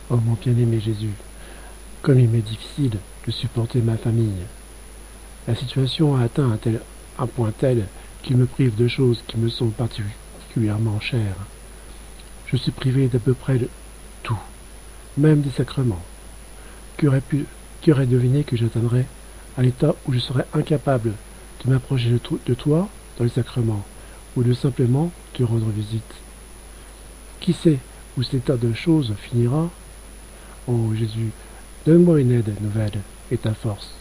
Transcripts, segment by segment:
Oh mon bien-aimé Jésus, comme il m'est difficile de supporter ma famille. La situation a atteint un point tel qu'il me prive de choses qui me sont particulièrement chères. Je suis privé d'à peu près de tout, même des sacrements. Qui aurait deviné que j'atteindrais un état où je serais incapable de m'approcher de toi dans les sacrements, ou de simplement te rendre visite. Qui sait où cet état de choses finira? Oh Jésus, donne-moi une aide nouvelle et ta force.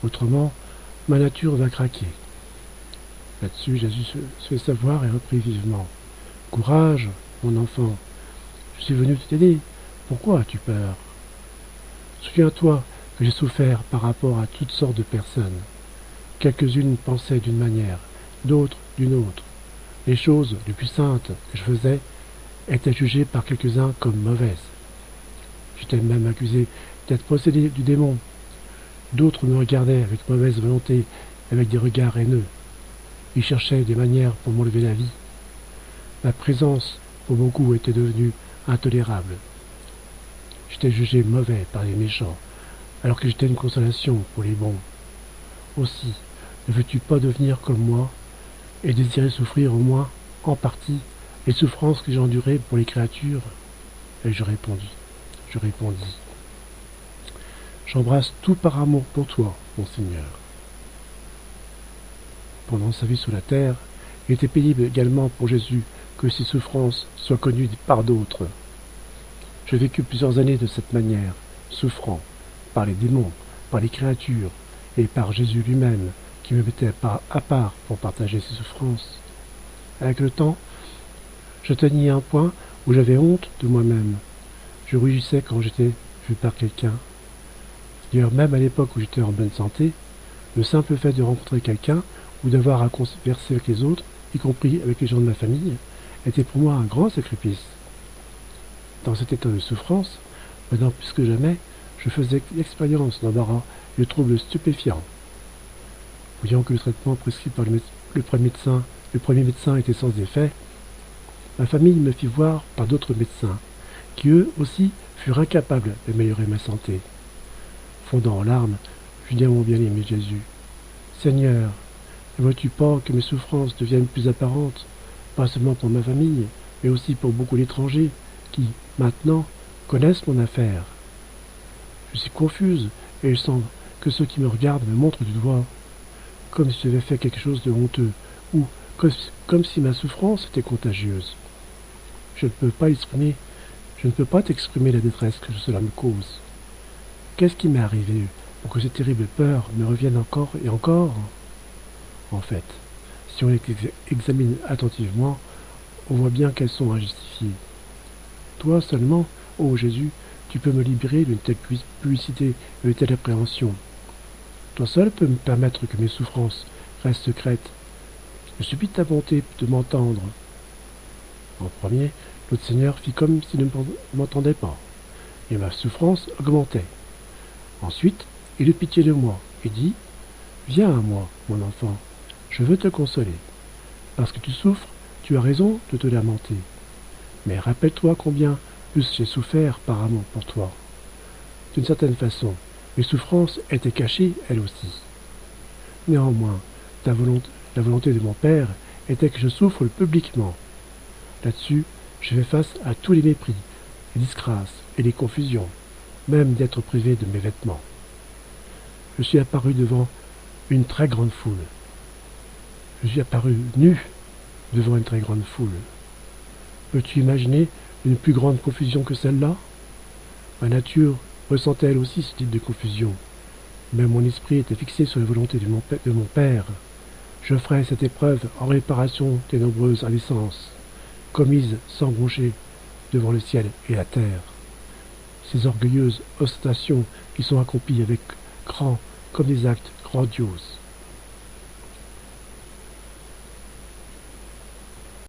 Autrement, ma nature va craquer. Là-dessus, Jésus se fait savoir et reprit vivement. Courage, mon enfant, je suis venu t'aider. Pourquoi as-tu peur? Souviens-toi que j'ai souffert par rapport à toutes sortes de personnes. Quelques-unes pensaient d'une manière, d'autres d'une autre. Les choses les plus saintes que je faisais étaient jugées par quelques-uns comme mauvaises. J'étais même accusé d'être possédé du démon. D'autres me regardaient avec mauvaise volonté, avec des regards haineux. Ils cherchaient des manières pour m'enlever la vie. Ma présence, pour beaucoup, était devenue intolérable. J'étais jugé mauvais par les méchants, alors que j'étais une consolation pour les bons. Aussi, ne veux-tu pas devenir comme moi et désirer souffrir au moins, en partie, les souffrances que j'ai endurées pour les créatures? Et je répondis, j'embrasse tout par amour pour toi, mon Seigneur. Pendant sa vie sur la terre, il était pénible également pour Jésus que ses souffrances soient connues par d'autres. J'ai vécu plusieurs années de cette manière, souffrant, par les démons, par les créatures, et par Jésus lui-même, qui me mettait à part pour partager ses souffrances. Avec le temps, j'atteignais un point où j'avais honte de moi-même. Je rougissais quand j'étais vu par quelqu'un. D'ailleurs, même à l'époque où j'étais en bonne santé, le simple fait de rencontrer quelqu'un ou d'avoir à converser avec les autres, y compris avec les gens de ma famille, était pour moi un grand sacrifice. Dans cet état de souffrance, maintenant plus que jamais, je faisais l'expérience d'embarras et de troubles stupéfiants. Voyant que le traitement prescrit par le premier médecin était sans effet, ma famille me fit voir par d'autres médecins, qui eux aussi furent incapables d'améliorer ma santé. Fondant en larmes, je dis à mon bien-aimé Jésus, Seigneur, ne vois-tu pas que mes souffrances deviennent plus apparentes, pas seulement pour ma famille, mais aussi pour beaucoup d'étrangers qui, maintenant, connaissent mon affaire. Je suis confuse et il semble que ceux qui me regardent me montrent du doigt, comme si j'avais fait quelque chose de honteux, ou comme si ma souffrance était contagieuse. Je ne peux pas t'exprimer la détresse que cela me cause. Qu'est-ce qui m'est arrivé pour que ces terribles peurs me reviennent encore et encore? En fait, si on les examine attentivement, on voit bien qu'elles sont injustifiées. Toi seulement, ô Jésus, tu peux me libérer d'une telle publicité et d'une telle appréhension. Toi seul peux me permettre que mes souffrances restent secrètes. Je supplie ta bonté de m'entendre. En premier, notre Seigneur fit comme s'il ne m'entendait pas, et ma souffrance augmentait. Ensuite, il eut pitié de moi et dit, « Viens à moi, mon enfant, je veux te consoler. Parce que tu souffres, tu as raison de te lamenter. Mais rappelle-toi combien plus j'ai souffert par amour pour toi. D'une certaine façon, mes souffrances étaient cachées, elles aussi. Néanmoins, la volonté de mon Père était que je souffre publiquement. Là-dessus, je fais face à tous les mépris, les disgrâces et les confusions, même d'être privé de mes vêtements. Je suis apparu devant une très grande foule. Je suis apparu nu devant une très grande foule. Peux-tu imaginer une plus grande confusion que celle-là? Ma nature ressentait elle aussi ce type de confusion, mais mon esprit était fixé sur la volonté de mon Père. Je ferai cette épreuve en réparation des nombreuses indécences, commises sans broncher devant le ciel et la terre. Ces orgueilleuses ostentations qui sont accomplies avec comme des actes grandioses.